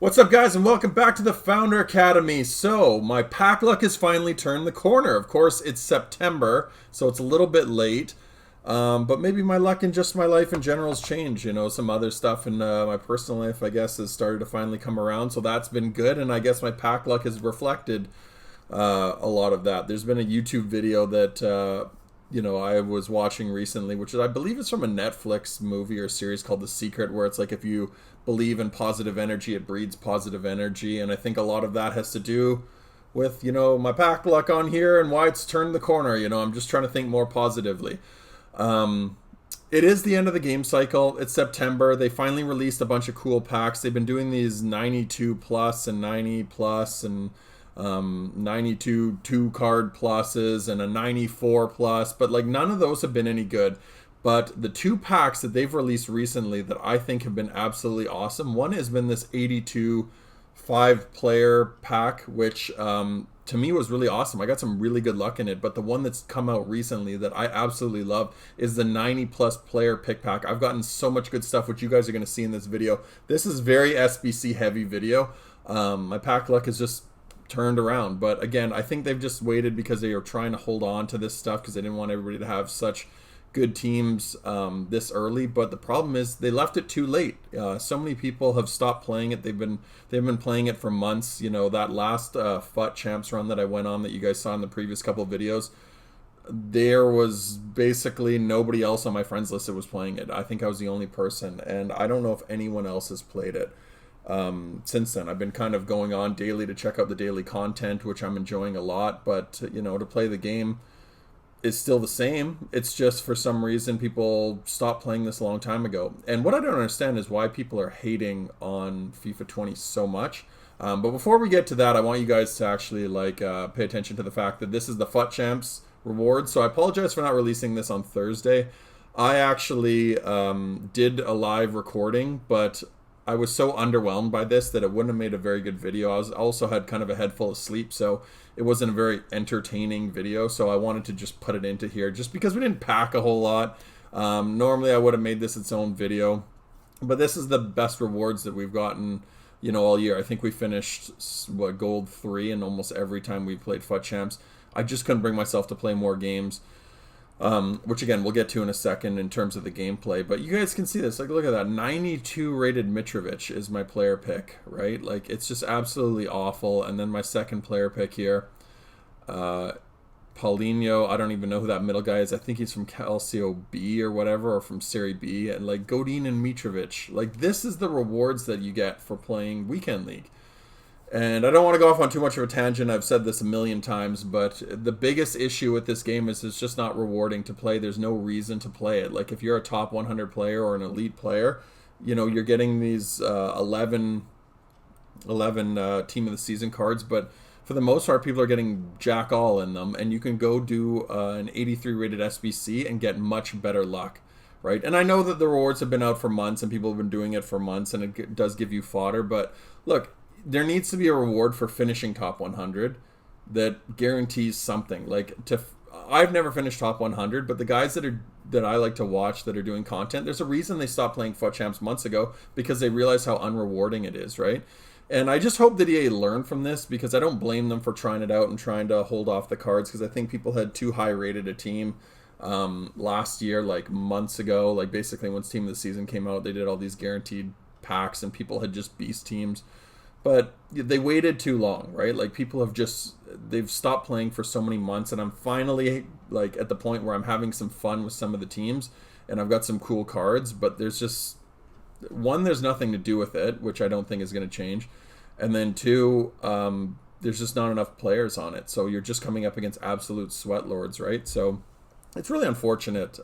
What's up, guys, and welcome back to the Founder Academy. So, my pack luck has finally turned the corner. Of course, it's September, so it's a little bit late. But maybe my luck and just my life in general has changed. You know, some other stuff in my personal life, I guess, has started to finally come around. So that's been good, and I guess my pack luck has reflected a lot of that. There's been a YouTube video that I was watching recently, which I believe is from a Netflix movie or series called The Secret, where it's like if you believe in positive energy, it breeds positive energy. And I think a lot of that has to do with, my pack luck on here and why it's turned the corner. I'm just trying to think more positively. It is the end of the game cycle. It's September. They finally released a bunch of cool packs. They've been doing these 92 plus and 90 plus and 92 2-card pluses and a 94 plus, but like none of those have been any good. But the two packs that they've released recently that I think have been absolutely awesome, one has been this 82 5-player pack, which to me was really awesome. I got some really good luck in it, but the one that's come out recently that I absolutely love is the 90 plus player pick pack. I've gotten so much good stuff, which you guys are going to see in this video. This is very SBC heavy video. My pack luck is just turned around, but again, I think they've just waited because they are trying to hold on to this stuff because they didn't want everybody to have such good teams this early. But the problem is they left it too late. So many people have stopped playing it. They've been playing it for months. That last FUT Champs run that I went on that you guys saw in the previous couple of videos, there was basically nobody else on my friends list that was playing it. I think I was the only person, and I don't know if anyone else has played it. Since then, I've been kind of going on daily to check out the daily content, which I'm enjoying a lot, but to play the game is still the same. It's just for some reason people stopped playing this a long time ago. And what I don't understand is why people are hating on FIFA 20 so much. But before we get to that, I want you guys to actually pay attention to the fact that this is the FUT Champs reward. So I apologize for not releasing this on Thursday. I actually did a live recording, but I was so underwhelmed by this that it wouldn't have made a very good video. I also had kind of a head full of sleep, so it wasn't a very entertaining video. So I wanted to just put it into here just because we didn't pack a whole lot. Normally I would have made this its own video, but this is the best rewards that we've gotten, all year. I think we finished gold 3 in almost every time we played FUT Champs. I just couldn't bring myself to play more games. Which again we'll get to in a second in terms of the gameplay, but you guys can see this. Look at that, 92 rated Mitrovic is my player pick, right? It's just absolutely awful. And then my second player pick here, Paulinho, I don't even know who that middle guy is. I think he's from Calcio B or whatever, or from Serie B. And Godin and Mitrovic, this is the rewards that you get for playing Weekend League. And I don't want to go off on too much of a tangent. I've said this a million times, but the biggest issue with this game is it's just not rewarding to play. There's no reason to play it. If you're a top 100 player or an elite player, you're getting these 11 team of the season cards, but for the most part, people are getting jack all in them, and you can go do an 83 rated SBC and get much better luck, right? And I know that the rewards have been out for months and people have been doing it for months, and it does give you fodder, but look, there needs to be a reward for finishing top 100 that guarantees something. I've never finished top 100, but the guys that I like to watch that are doing content, there's a reason they stopped playing FUT Champs months ago, because they realize how unrewarding it is, right? And I just hope that EA learned from this, because I don't blame them for trying it out and trying to hold off the cards, because I think people had too high rated a team last year, months ago. Basically once Team of the Season came out, they did all these guaranteed packs and people had just beast teams. But they waited too long, right? People have they've stopped playing for so many months, and I'm finally at the point where I'm having some fun with some of the teams, and I've got some cool cards, but there's just, one, there's nothing to do with it, which I don't think is going to change. And then two, there's just not enough players on it. So you're just coming up against absolute sweat lords, right? So it's really unfortunate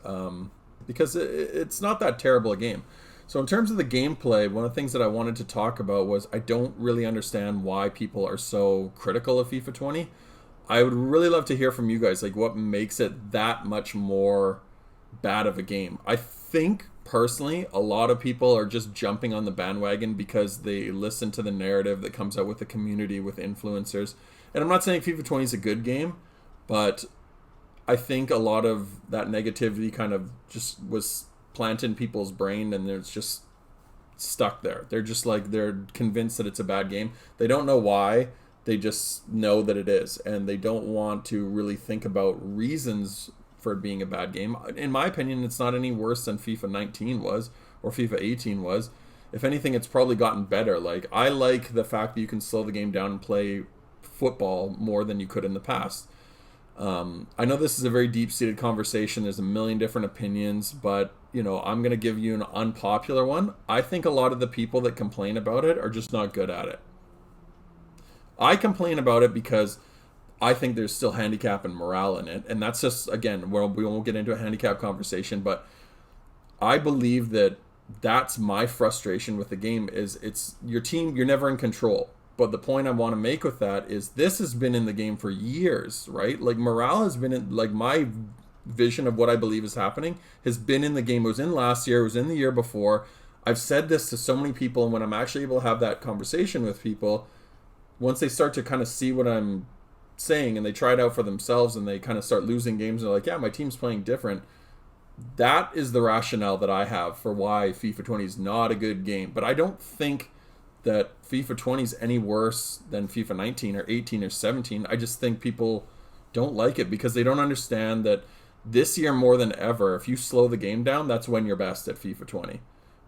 because it's not that terrible a game. So in terms of the gameplay, one of the things that I wanted to talk about was I don't really understand why people are so critical of FIFA 20. I would really love to hear from you guys, what makes it that much more bad of a game. I think personally a lot of people are just jumping on the bandwagon because they listen to the narrative that comes out with the community, with influencers. And I'm not saying FIFA 20 is a good game, but I think a lot of that negativity kind of just was planted in people's brain, and there's just stuck there. They're just like, they're convinced that it's a bad game. They don't know why. They just know that it is, and they don't want to really think about reasons for it being a bad game. In my opinion, it's not any worse than FIFA 19 was or FIFA 18 was. If anything, it's probably gotten better. Like, I like the fact that you can slow the game down and play football more than you could in the past. I know this is a very deep-seated conversation. There's a million different opinions, but, you know, I'm going to give you an unpopular one. I think a lot of the people that complain about it are just not good at it. I complain about it because I think there's still handicap and morale in it. And that's just, again, we won't get into a handicap conversation, but I believe that that's my frustration with the game is it's your team, you're never in control. But the point I want to make with that is this has been in the game for years, right? Like, morale has been in, like, my vision of what I believe is happening has been in the game. It was in last year, it was in the year before. I've said this to so many people, and when I'm actually able to have that conversation with people, once they start to kind of see what I'm saying and they try it out for themselves and they kind of start losing games and they're like, yeah, my team's playing different. That is the rationale that I have for why FIFA 20 is not a good game. But I don't think that FIFA 20 is any worse than FIFA 19 or 18 or 17. I just think people don't like it because they don't understand that this year more than ever, if you slow the game down, that's when you're best at FIFA 20.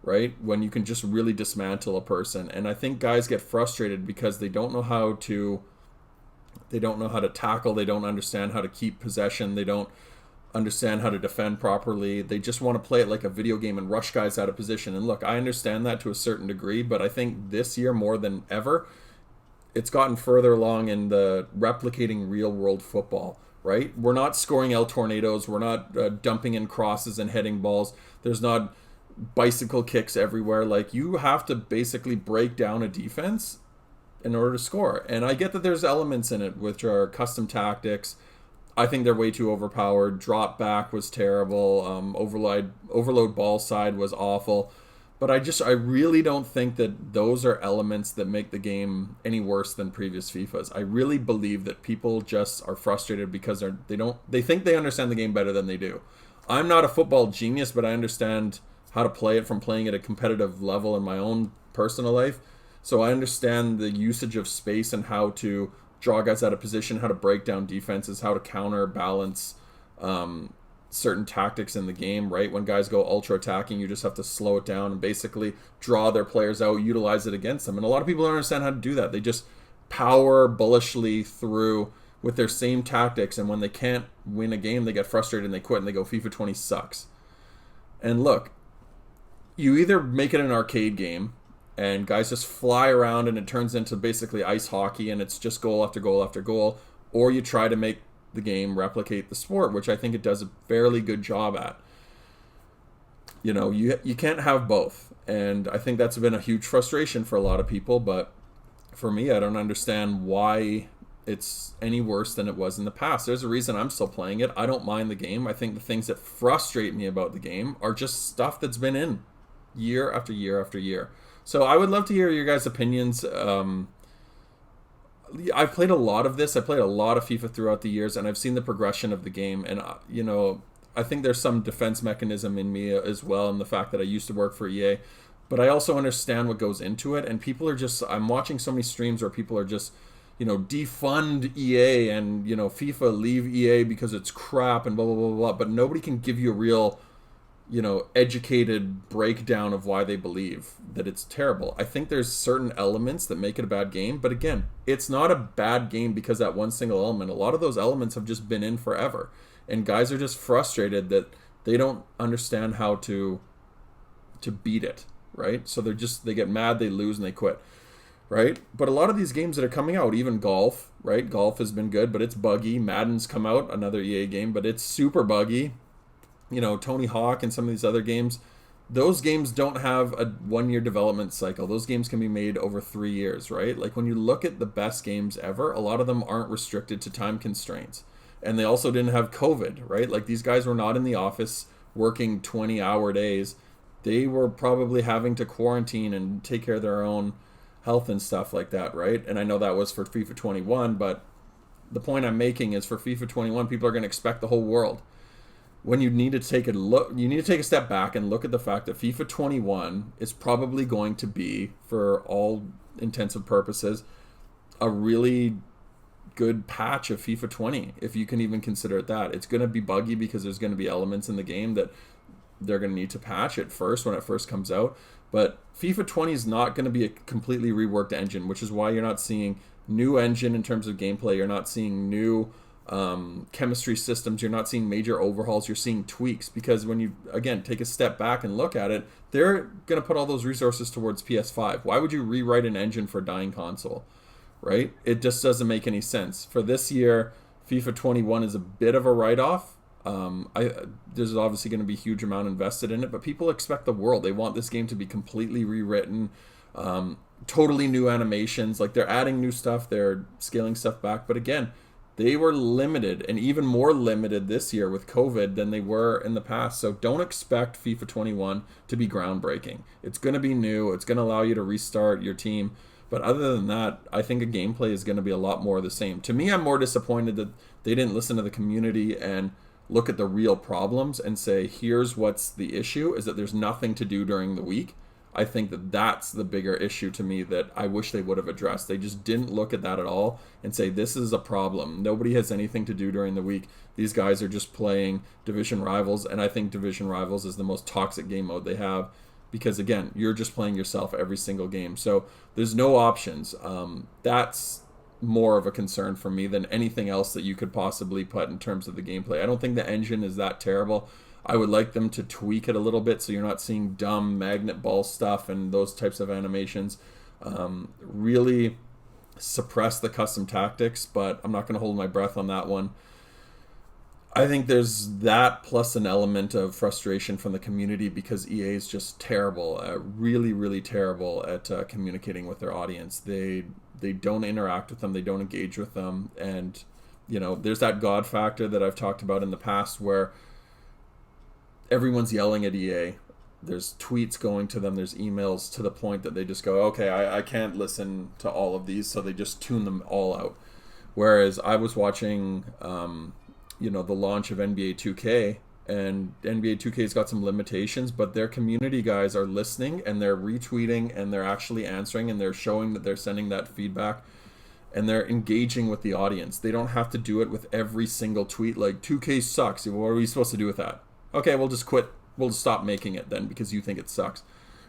Right? When you can just really dismantle a person. And I think guys get frustrated because they don't know how to tackle, they don't understand how to keep possession, they don't understand how to defend properly. They just want to play it like a video game and rush guys out of position. And look, I understand that to a certain degree, but I think this year more than ever, it's gotten further along in the replicating real world football, right? We're not scoring El Tornadoes, we're not dumping in crosses and heading balls. There's not bicycle kicks everywhere. Like, you have to basically break down a defense in order to score. And I get that there's elements in it which are custom tactics. I think they're way too overpowered. Drop back was terrible. Overload ball side was awful. But I really don't think that those are elements that make the game any worse than previous FIFAs. I really believe that people just are frustrated because they think they understand the game better than they do. I'm not a football genius, but I understand how to play it from playing at a competitive level in my own personal life. So I understand the usage of space and how to draw guys out of position, how to break down defenses, how to counterbalance certain tactics in the game, right? When guys go ultra attacking, you just have to slow it down and basically draw their players out, utilize it against them. And a lot of people don't understand how to do that. They just power bullishly through with their same tactics, and when they can't win a game, they get frustrated and they quit and they go, FIFA 20 sucks. And look, you either make it an arcade game and guys just fly around and it turns into basically ice hockey and it's just goal after goal after goal, or you try to make the game replicate the sport, which I think it does a fairly good job at. You know, you can't have both, and I think that's been a huge frustration for a lot of people, but for me, I don't understand why it's any worse than it was in the past. There's a reason I'm still playing it. I don't mind the game. I think the things that frustrate me about the game are just stuff that's been in year after year after year. So I would love to hear your guys' opinions. I've played a lot of this. I played a lot of FIFA throughout the years, and I've seen the progression of the game. And, you know, I think there's some defense mechanism in me as well, and the fact that I used to work for EA. But I also understand what goes into it. And people are just, I'm watching so many streams where people are just, you know, defund EA and, you know, FIFA leave EA because it's crap and blah, blah, blah, blah. But nobody can give you a real, you know, educated breakdown of why they believe that it's terrible. I think there's certain elements that make it a bad game, but again, it's not a bad game because that one single element. A lot of those elements have just been in forever, and guys are just frustrated that they don't understand how to beat it, right? So they get mad, they lose, and they quit, right? But a lot of these games that are coming out, even golf, right? Golf has been good, but it's buggy. Madden's come out, another EA game, but it's super buggy. You know, Tony Hawk and some of these other games, those games don't have a 1-year development cycle. Those games can be made over 3 years, right? Like, when you look at the best games ever, a lot of them aren't restricted to time constraints. And they also didn't have COVID, right? Like, these guys were not in the office working 20-hour days. They were probably having to quarantine and take care of their own health and stuff like that, right? And I know that was for FIFA 21, but the point I'm making is for FIFA 21, people are going to expect the whole world. when you need to take a look, you need to take a step back and look at the fact that FIFA 21 is probably going to be, for all intents and purposes, a really good patch of FIFA 20, if you can even consider it that. It's going to be buggy because there's going to be elements in the game that they're going to need to patch at first when it first comes out. But FIFA 20 is not going to be a completely reworked engine, which is why you're not seeing new engine in terms of gameplay. You're not seeing new chemistry systems. You're not seeing major overhauls. You're seeing tweaks, because when you, again, take a step back and look at it, they're going to put all those resources towards PS5. Why would you rewrite an engine for a dying console, right? It just doesn't make any sense. For this year, FIFA 21 is a bit of a write-off. There's obviously going to be a huge amount invested in it, but people expect the world. They want this game to be completely rewritten, totally new animations. Like, they're adding new stuff, they're scaling stuff back. But again, they were limited, and even more limited this year with COVID than they were in the past. So don't expect FIFA 21 to be groundbreaking. It's going to be new. It's going to allow you to restart your team. But other than that, I think a gameplay is going to be a lot more of the same. To me, I'm more disappointed that they didn't listen to the community and look at the real problems and say, here's what's the issue, is that there's nothing to do during the week. I think that that's the bigger issue to me that I wish they would have addressed. They just didn't look at that at all and say, this is a problem. Nobody has anything to do during the week. These guys are just playing Division Rivals, and I think Division Rivals is the most toxic game mode they have, because, again, you're just playing yourself every single game. So there's no options. That's more of a concern for me than anything else that you could possibly put in terms of the gameplay. I don't think the engine is that terrible. I would like them to tweak it a little bit so you're not seeing dumb magnet ball stuff and those types of animations. Really suppress the custom tactics, but I'm not going to hold my breath on that one. I think there's that plus an element of frustration from the community because EA is just terrible, really, really terrible at communicating with their audience. They don't interact with them, they don't engage with them, and there's that God factor that I've talked about in the past where everyone's yelling at EA. There's tweets going to them, there's emails, to the point that they just go, okay, I can't listen to all of these, so they just tune them all out. Whereas I was watching the launch of NBA 2K, and NBA 2K's got some limitations, but their community guys are listening, and they're retweeting, and they're actually answering, and they're showing that they're sending that feedback, and they're engaging with the audience. They don't have to do it with every single tweet, like, 2K sucks, what are we supposed to do with that? Okay, we'll just quit. We'll just stop making it then because you think it sucks,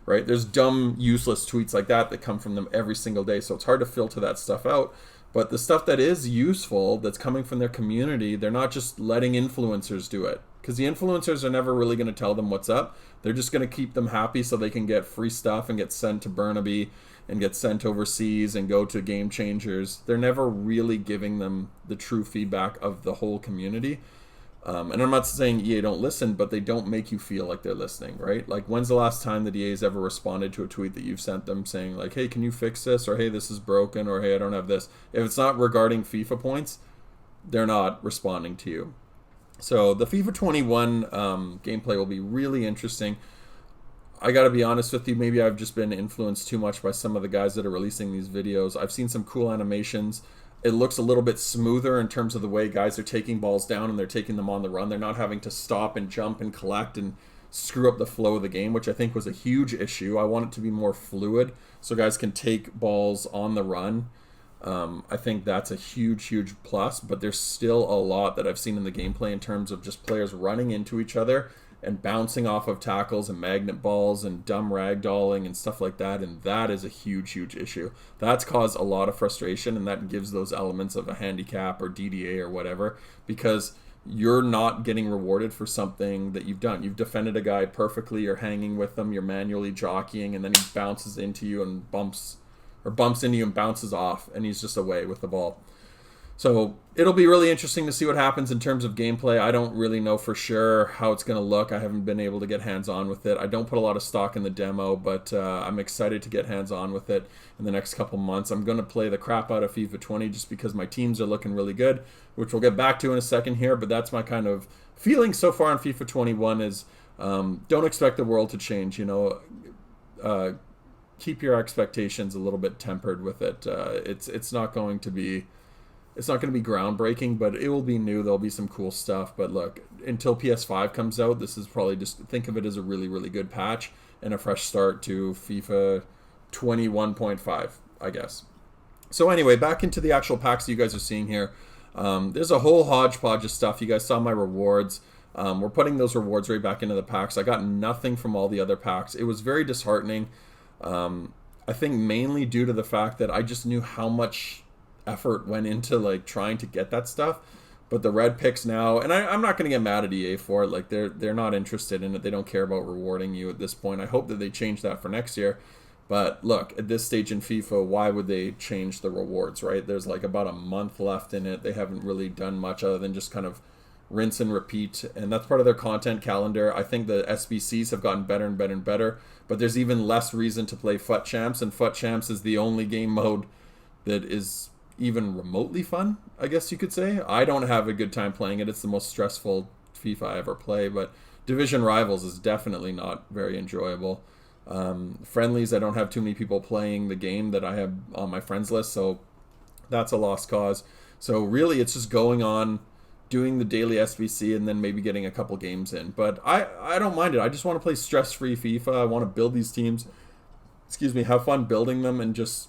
right? There's dumb, useless tweets like that come from them every single day, so it's hard to filter that stuff out. But the stuff that is useful, that's coming from their community, they're not just letting influencers do it. Because the influencers are never really going to tell them what's up. They're just going to keep them happy so they can get free stuff and get sent to Burnaby and get sent overseas and go to Game Changers. They're never really giving them the true feedback of the whole community. And I'm not saying EA don't listen, but they don't make you feel like they're listening, right? Like, when's the last time that EA's ever responded to a tweet that you've sent them saying, like, hey, can you fix this? Or, hey, this is broken. Or, hey, I don't have this. If it's not regarding FIFA points, they're not responding to you. So the FIFA 21 gameplay will be really interesting. I got to be honest with you, maybe I've just been influenced too much by some of the guys that are releasing these videos. I've seen some cool animations. It looks a little bit smoother in terms of the way guys are taking balls down and they're taking them on the run. They're not having to stop and jump and collect and screw up the flow of the game, which I think was a huge issue. I want it to be more fluid so guys can take balls on the run. I think that's a huge, huge plus, but there's still a lot that I've seen in the gameplay in terms of just players running into each other and bouncing off of tackles and magnet balls and dumb ragdolling and stuff like that, and that is a huge, huge issue. That's caused a lot of frustration, and that gives those elements of a handicap or DDA or whatever, because you're not getting rewarded for something that you've done. You've defended a guy perfectly, you're hanging with them, you're manually jockeying, and then he bounces into you and bumps into you and bounces off, and he's just away with the ball. So it'll be really interesting to see what happens in terms of gameplay. I don't really know for sure how it's going to look. I haven't been able to get hands-on with it. I don't put a lot of stock in the demo, but I'm excited to get hands-on with it in the next couple months. I'm going to play the crap out of FIFA 20 just because my teams are looking really good, which we'll get back to in a second here, but that's my kind of feeling so far on FIFA 21 is don't expect the world to change, keep your expectations a little bit tempered with it. It's not going to be It's not going to be groundbreaking, but it will be new. There'll be some cool stuff. But look, until PS5 comes out, this is probably just think of it as a really, really good patch and a fresh start to FIFA 21.5, I guess. So anyway, back into the actual packs you guys are seeing here. There's a whole hodgepodge of stuff. You guys saw my rewards. We're putting those rewards right back into the packs. I got nothing from all the other packs. It was very disheartening. I think mainly due to the fact that I just knew how much effort went into like trying to get that stuff. But the red picks now, and I'm not going to get mad at EA for it. Like they're not interested in it. They don't care about rewarding you at this point. I hope that they change that for next year. But look, at this stage in FIFA, why would they change the rewards, right? There's like about a month left in it. They haven't really done much other than just kind of rinse and repeat. And that's part of their content calendar. I think the SBCs have gotten better and better and better. But there's even less reason to play FUT Champs. And FUT Champs is the only game mode that is even remotely fun, I guess you could say. I don't have a good time playing it. It's the most stressful FIFA I ever play. But Division Rivals is definitely not very enjoyable. Friendlies, I don't have too many people playing the game that I have on my friends list, so that's a lost cause. So really it's just going on, doing the daily SBC, and then maybe getting a couple games in. But I don't mind it. I just want to play stress-free FIFA. I want to build these teams, have fun building them, and just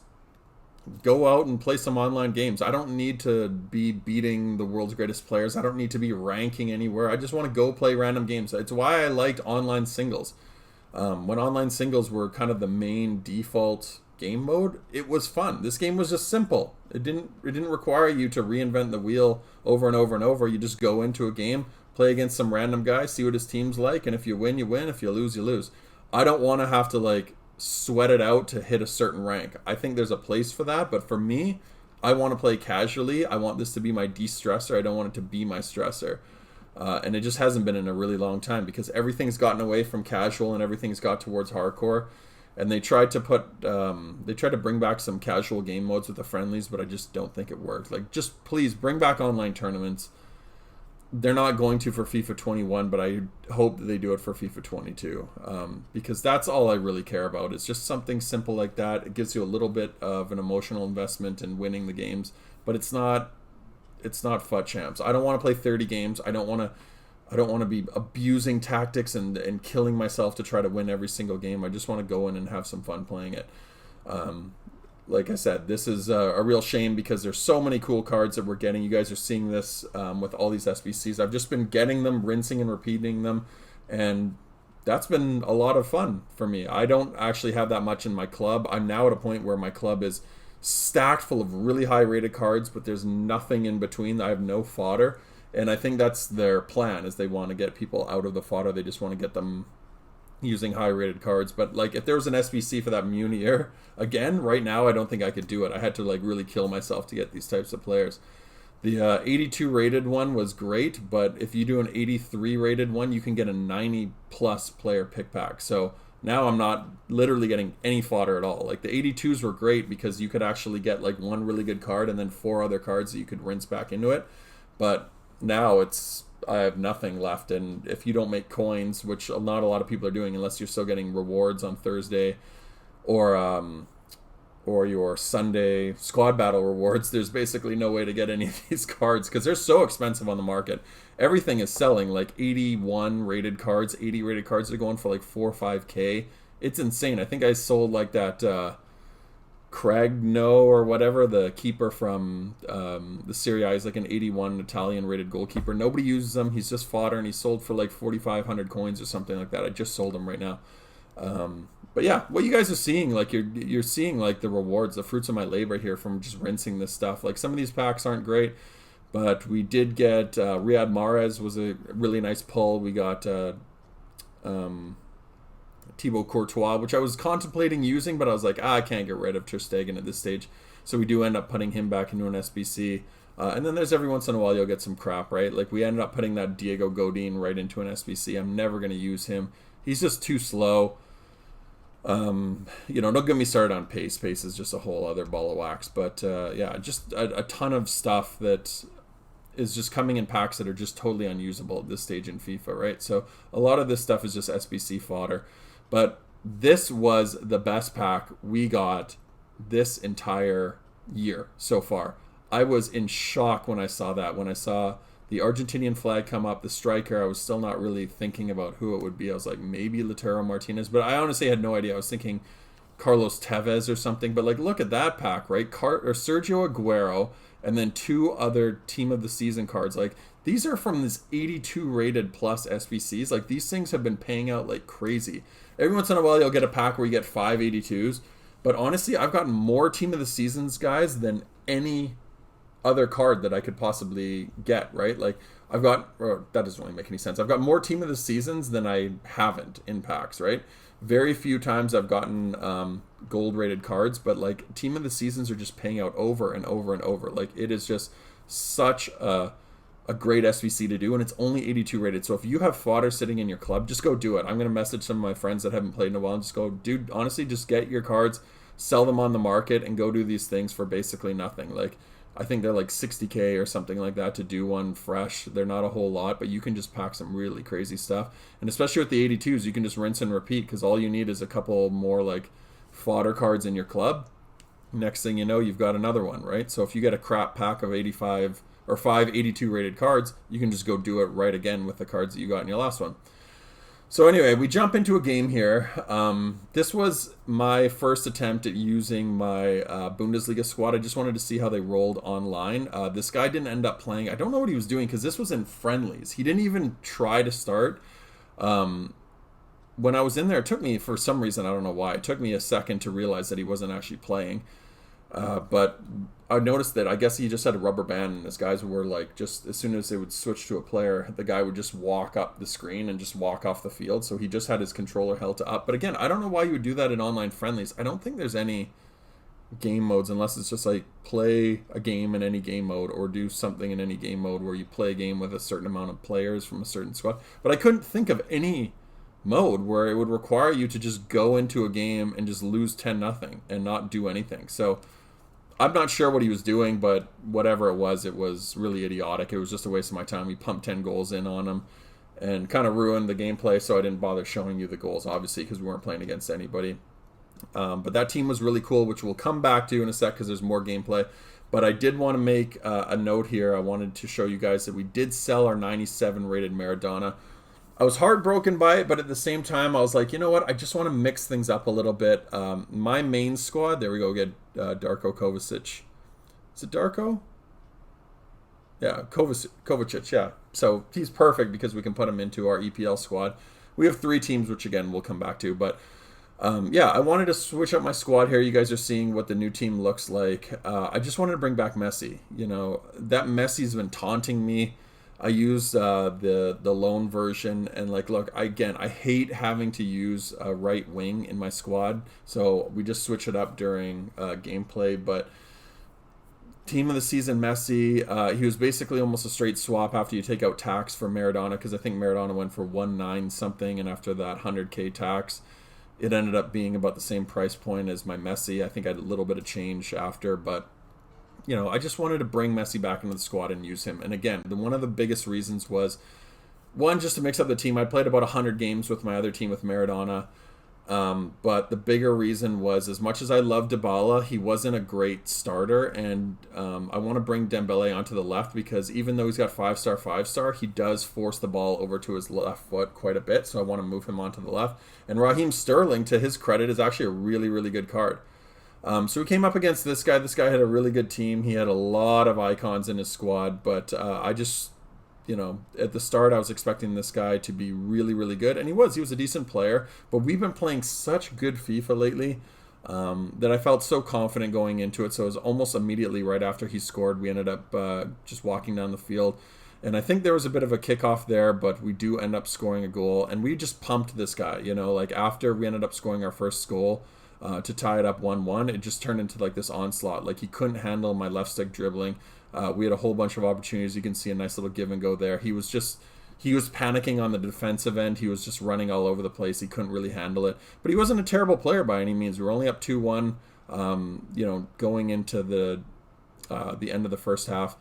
go out and play some online games. I don't need to be beating the world's greatest players. I don't need to be ranking anywhere. I just want to go play random games. It's why I liked online singles. When online singles were kind of the main default game mode, it was fun. This game was just simple. It didn't require you to reinvent the wheel over and over and over. You just go into a game, play against some random guy, see what his team's like, and if you win, you win. If you lose, you lose. I don't want to have to like sweat it out to hit a certain rank. I think there's a place for that, but for me, I want to play casually. I want this to be my de-stressor. I don't want it to be my stressor. And it just hasn't been in a really long time because everything's gotten away from casual and everything's got towards hardcore. And they tried to bring back some casual game modes with the friendlies, but I just don't think it worked. Like, just please bring back online tournaments. They're not going to for FIFA 21, but I hope that they do it for FIFA 22 because that's all I really care about. It's just something simple like that. It gives you a little bit of an emotional investment in winning the games, but it's not FUT Champs. I don't want to play 30 games. I don't want to be abusing tactics and killing myself to try to win every single game. I just want to go in and have some fun playing it. Like I said, this is a real shame because there's so many cool cards that we're getting. You guys are seeing this with all these SBCs. I've just been getting them, rinsing and repeating them, and that's been a lot of fun for me. I don't actually have that much in my club. I'm now at a point where my club is stacked full of really high rated cards, but there's nothing in between. I have no fodder, and I think that's their plan, is they want to get people out of the fodder. They just want to get them using high rated cards. But like, if there was an SBC for that Munier again right now, I don't think I could do it. I had to like really kill myself to get these types of players. The 82 rated one was great, but if you do an 83 rated one, you can get a 90 plus player pick pack. So now I'm not literally getting any fodder at all. Like, the 82s were great because you could actually get like one really good card and then 4 other cards that you could rinse back into it. But now I have nothing left, and if you don't make coins, which not a lot of people are doing unless you're still getting rewards on Thursday or your Sunday squad battle rewards, there's basically no way to get any of these cards because they're so expensive on the market. Everything is selling like 81 rated cards, 80 rated cards that are going for like 4 or 5K. It's insane. I think I sold like that Cragno or whatever, the keeper from the Serie A, is like an 81 Italian rated goalkeeper. Nobody uses him. He's just fodder, and he sold for like 4,500 coins or something like that. I just sold him right now. But yeah, what you guys are seeing, like you're seeing like the rewards, the fruits of my labor here from just rinsing this stuff. Like, some of these packs aren't great, but we did get Riyad Mahrez was a really nice pull. We got Thibaut Courtois, which I was contemplating using, but I was like, I can't get rid of Ter Stegen at this stage. So we do end up putting him back into an SBC. And then there's every once in a while you'll get some crap, right? Like, we ended up putting that Diego Godin right into an SBC. I'm never going to use him. He's just too slow. Don't get me started on pace. Pace is just a whole other ball of wax. But yeah, just a ton of stuff that is just coming in packs that are just totally unusable at this stage in FIFA, right? So a lot of this stuff is just SBC fodder. But this was the best pack we got this entire year so far. I was in shock when I saw that. When I saw the Argentinian flag come up, the striker, I was still not really thinking about who it would be. I was like, maybe Lautaro Martinez, but I honestly had no idea. I was thinking Carlos Tevez or something. But like, look at that pack, right? Or Sergio Aguero, and then 2 other team of the season cards. Like, these are from this 82 rated plus SBCs. Like, these things have been paying out like crazy. Every once in a while, you'll get a pack where you get 5 82s. But honestly, I've gotten more team of the seasons guys than any other card that I could possibly get, right? Like, I've got, or that doesn't really make any sense. I've got more team of the seasons than I haven't in packs, right? Very few times I've gotten gold rated cards, but like team of the seasons are just paying out over and over and over. Like, it is just such a great SVC to do, and it's only 82 rated. So if you have fodder sitting in your club, just go do it. I'm going to message some of my friends that haven't played in a while and just go, dude, honestly, just get your cards, sell them on the market, and go do these things for basically nothing. Like, I think they're like 60K or something like that to do one fresh. They're not a whole lot, but you can just pack some really crazy stuff. And especially with the 82s, you can just rinse and repeat, because all you need is a couple more like fodder cards in your club. Next thing you know, you've got another one, right? So if you get a crap pack of 85 or 5 82 rated cards, you can just go do it right again with the cards that you got in your last one. So anyway, we jump into a game here. This was my first attempt at using my Bundesliga squad. I just wanted to see how they rolled online. This guy didn't end up playing. I don't know what he was doing, because this was in friendlies. He didn't even try to start. When I was in there, it took me, for some reason, I don't know why, it took me a second to realize that he wasn't actually playing. But I noticed that I guess he just had a rubber band, and his guys were like, just as soon as they would switch to a player, the guy would just walk up the screen and just walk off the field. So he just had his controller held to up. But again, I don't know why you would do that in online friendlies. I don't think there's any game modes, unless it's just like play a game in any game mode, or do something in any game mode where you play a game with a certain amount of players from a certain squad. But I couldn't think of any mode where it would require you to just go into a game and just lose 10-0 and not do anything. So I'm not sure what he was doing, but whatever it was really idiotic. It was just a waste of my time. We pumped 10 goals in on him and kind of ruined the gameplay, so I didn't bother showing you the goals, obviously, because we weren't playing against anybody. But that team was really cool, which we'll come back to in a sec because there's more gameplay. But I did want to make a note here. I wanted to show you guys that we did sell our 97 rated Maradona. I was heartbroken by it, but at the same time, I was like, you know what? I just want to mix things up a little bit. My main squad, there we go, get Darko Kovacic. Is it Darko? Yeah, Kovacic, yeah. So he's perfect because we can put him into our EPL squad. We have 3 teams, which again, we'll come back to. But yeah, I wanted to switch up my squad here. You guys are seeing what the new team looks like. I just wanted to bring back Messi. You know, that Messi's been taunting me. I used the loan version, and like, look, I hate having to use a right wing in my squad, so we just switch it up during gameplay. But team of the season Messi, he was basically almost a straight swap after you take out tax for Maradona, because I think Maradona went for 19 something, and after that 100k tax, it ended up being about the same price point as my Messi. I think I had a little bit of change after, but you know, I just wanted to bring Messi back into the squad and use him. And again, one of the biggest reasons was, one, just to mix up the team. I played about 100 games with my other team with Maradona. But the bigger reason was, as much as I love Dybala, he wasn't a great starter. And I want to bring Dembele onto the left, because even though he's got 5-star, he does force the ball over to his left foot quite a bit. So I want to move him onto the left. And Raheem Sterling, to his credit, is actually a really, really good card. So we came up against this guy. This guy had a really good team. He had a lot of icons in his squad, but I just, you know, at the start I was expecting this guy to be really, really good, and he was a decent player, but we've been playing such good FIFA lately that I felt so confident going into it. So it was almost immediately right after he scored, we ended up just walking down the field, and I think there was a bit of a kickoff there, but we do end up scoring a goal, and we just pumped this guy, you know, like after we ended up scoring our first goal, to tie it up 1-1, it just turned into like this onslaught. Like, he couldn't handle my left stick dribbling. We had a whole bunch of opportunities. You can see a nice little give and go there. He was panicking on the defensive end. He was just running all over the place. He couldn't really handle it. But he wasn't a terrible player by any means. We were only up 2-1, you know, going into the end of the first half.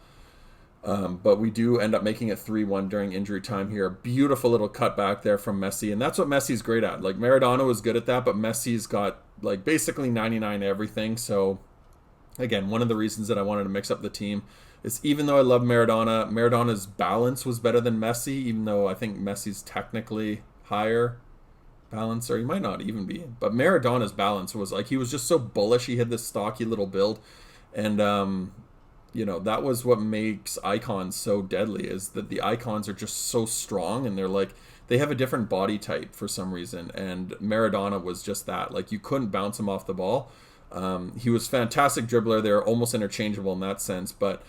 But we do end up making it 3-1 during injury time here. A beautiful little cutback there from Messi, and that's what Messi's great at. Like, Maradona was good at that, but Messi's got like basically 99 everything. So again, one of the reasons that I wanted to mix up the team is even though I love Maradona, Maradona's balance was better than Messi, even though I think Messi's technically higher balance, or he might not even be. But Maradona's balance was like, he was just so bullish. He had this stocky little build. And, that was what makes icons so deadly, is that the icons are just so strong, and they have a different body type for some reason. And Maradona was just that. Like, you couldn't bounce him off the ball. He was fantastic dribbler. They're almost interchangeable in that sense. But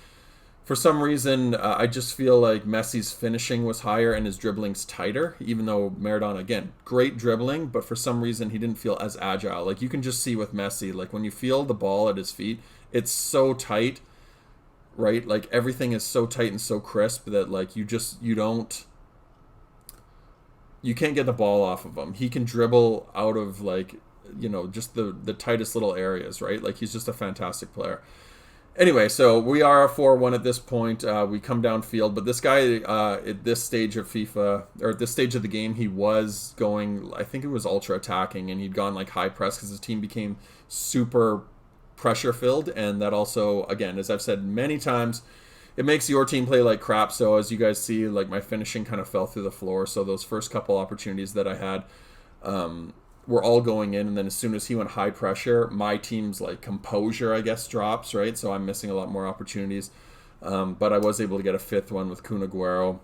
for some reason, I just feel like Messi's finishing was higher and his dribbling's tighter, even though Maradona, again, great dribbling, but for some reason he didn't feel as agile. Like, you can just see with Messi, like, when you feel the ball at his feet, it's so tight, right? Like, everything is so tight and so crisp that, like, you can't get the ball off of him. He can dribble out of, like, just the tightest little areas, right? Like, he's just a fantastic player. Anyway, so we are 4-1 at this point. We come downfield, but this guy, at this stage of FIFA, or at this stage of the game, he was going, I think it was ultra attacking, and he'd gone like high press because his team became super pressure filled, and that also, again, as I've said many times, it makes your team play like crap. So as you guys see, like, my finishing kind of fell through the floor. So those first couple opportunities that I had, were all going in, and then as soon as he went high pressure, my team's like composure, I guess, drops, right? So I'm missing a lot more opportunities. But I was able to get a fifth one with Kun Aguero.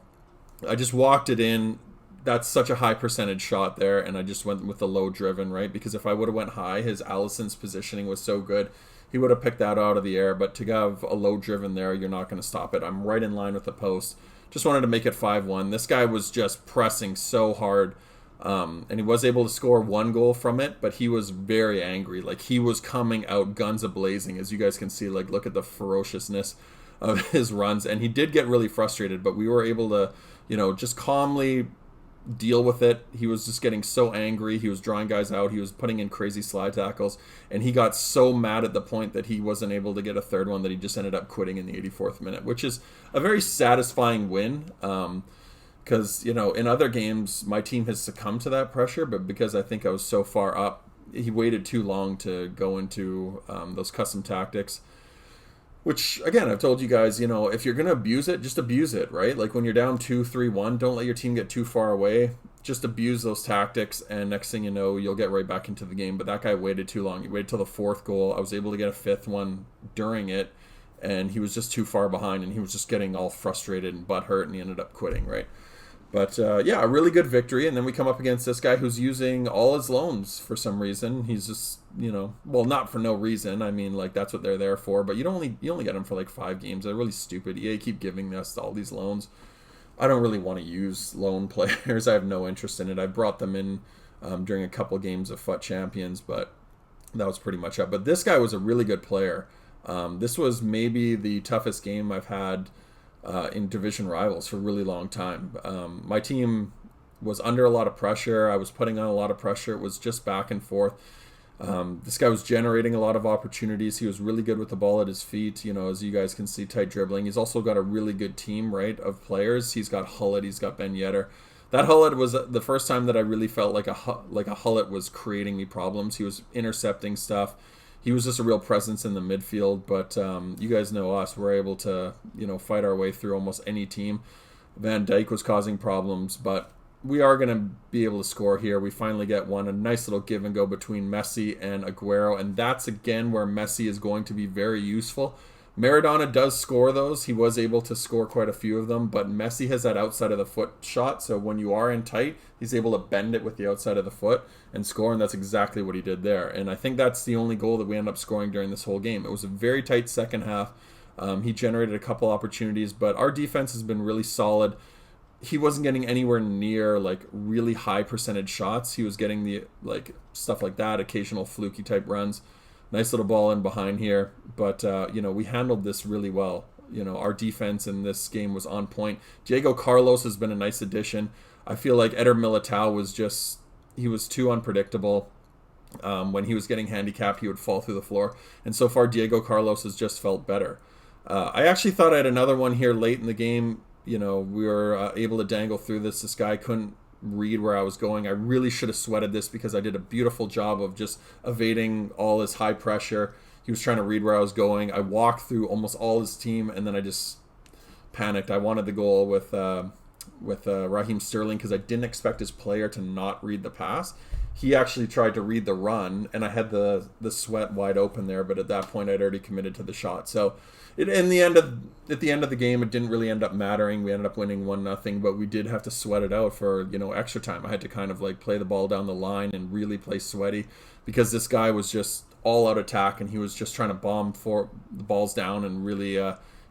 I just walked it in. That's such a high percentage shot there, and I just went with the low driven, right? Because if I would have went high, his Allison's positioning was so good, he would have picked that out of the air. But to have a low driven there, you're not going to stop it. I'm right in line with the post. Just wanted to make it 5-1. This guy was just pressing so hard. And he was able to score one goal from it, but he was very angry. Like, he was coming out guns a-blazing, as you guys can see. Like, look at the ferociousness of his runs. And he did get really frustrated, but we were able to, just calmly deal with it. He was just getting so angry. He was drawing guys out. He was putting in crazy slide tackles. And he got so mad at the point that he wasn't able to get a third one that he just ended up quitting in the 84th minute, which is a very satisfying win. Because, in other games, my team has succumbed to that pressure, but because I think I was so far up, he waited too long to go into those custom tactics. Which, again, I've told you guys, if you're going to abuse it, just abuse it, right? Like, when you're down 2-3-1, don't let your team get too far away. Just abuse those tactics, and next thing you know, you'll get right back into the game. But that guy waited too long. He waited till the fourth goal. I was able to get a fifth one during it, and he was just too far behind, and he was just getting all frustrated and butthurt, and he ended up quitting, right? But, a really good victory. And then we come up against this guy who's using all his loans for some reason. He's just, well, not for no reason. I mean, like, that's what they're there for. But you only get them for, like, 5 games. They're really stupid. EA keep giving us all these loans. I don't really want to use loan players. I have no interest in it. I brought them in during a couple games of FUT Champions, but that was pretty much it. But this guy was a really good player. This was maybe the toughest game I've had in division rivals for a really long time. My team was under a lot of pressure. I was putting on a lot of pressure. It was just back and forth. This guy was generating a lot of opportunities. He was really good with the ball at his feet. As you guys can see, tight dribbling. He's also got a really good team, right, of players. He's got Hullet. He's got Ben Yedder. That Hullet was the first time that I really felt like a Hullet was creating me problems. He was intercepting stuff. He was just a real presence in the midfield, but you guys know us. We're able to, fight our way through almost any team. Van Dijk was causing problems, but we are going to be able to score here. We finally get one, a nice little give and go between Messi and Aguero, and that's, again, where Messi is going to be very useful. Maradona does score those. He was able to score quite a few of them, but Messi has that outside of the foot shot, so when you are in tight, he's able to bend it with the outside of the foot and score, and that's exactly what he did there. And I think that's the only goal that we end up scoring during this whole game. It was a very tight second half. He generated a couple opportunities, but our defense has been really solid. He wasn't getting anywhere near, like, really high percentage shots. He was getting the, like, stuff like that, occasional fluky type runs. Nice little ball in behind here, but, we handled this really well. Our defense in this game was on point. Diego Carlos has been a nice addition. I feel like Eder Militao he was too unpredictable. When he was getting handicapped, he would fall through the floor. And so far, Diego Carlos has just felt better. I actually thought I had another one here late in the game. We were able to dangle through this. This guy couldn't read where I was going. I really should have sweated this because I did a beautiful job of just evading all his high pressure. He was trying to read where I was going. I walked through almost all his team, and then I just panicked. I wanted the goal with Raheem Sterling because I didn't expect his player to not read the pass. He actually tried to read the run, and I had the sweat wide open there. But at that point, I'd already committed to the shot. So, at the end of the game, it didn't really end up mattering. We ended up winning 1-0, but we did have to sweat it out for extra time. I had to kind of like play the ball down the line and really play sweaty because this guy was just all out attack, and he was just trying to bomb for the balls down and really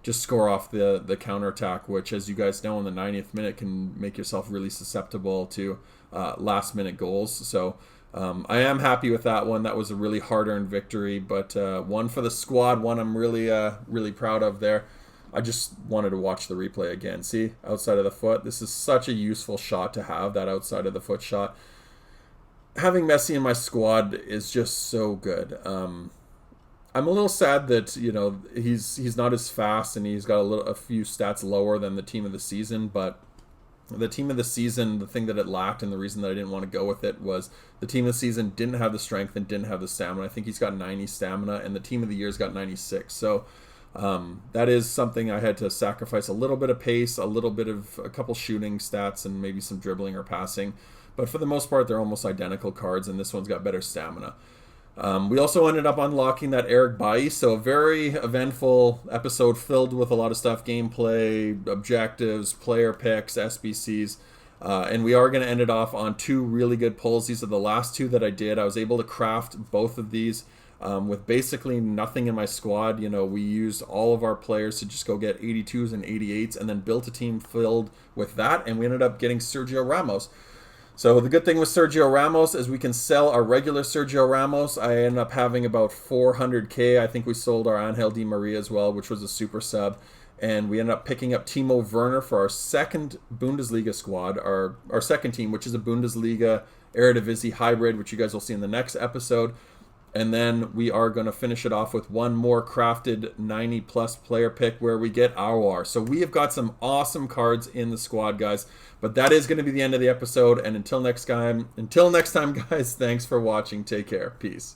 just score off the counterattack, which, as you guys know, in the 90th minute can make yourself really susceptible to last-minute goals. So I am happy with that one. That was a really hard-earned victory, but one for the squad, one I'm really proud of there. I just wanted to watch the replay again. See, outside of the foot. This is such a useful shot to have, that outside of the foot shot. Having Messi in my squad is just so good. I'm a little sad that he's not as fast, and he's got a few stats lower than the team of the season. But the team of the season, the thing that it lacked, and the reason that I didn't want to go with it, was the team of the season didn't have the strength and didn't have the stamina. I think he's got 90 stamina, and the team of the year's got 96. So that is something I had to sacrifice a little bit of pace, a couple shooting stats, and maybe some dribbling or passing. But for the most part, they're almost identical cards, and this one's got better stamina. We also ended up unlocking that Eric Bailly, so a very eventful episode filled with a lot of stuff, gameplay, objectives, player picks, SBCs, and we are going to end it off on 2 really good pulls. These are the last 2 that I did. I was able to craft both of these with basically nothing in my squad. We used all of our players to just go get 82s and 88s, and then built a team filled with that, and we ended up getting Sergio Ramos. So the good thing with Sergio Ramos is we can sell our regular Sergio Ramos. I ended up having about 400k. I think we sold our Angel Di Maria as well, which was a super sub. And we ended up picking up Timo Werner for our second Bundesliga squad, our second team, which is a Bundesliga Eredivisie hybrid, which you guys will see in the next episode. And then we are going to finish it off with one more crafted 90-plus player pick where we get Aouar. So we have got some awesome cards in the squad, guys. But that is going to be the end of the episode. And until next time, guys, thanks for watching. Take care. Peace.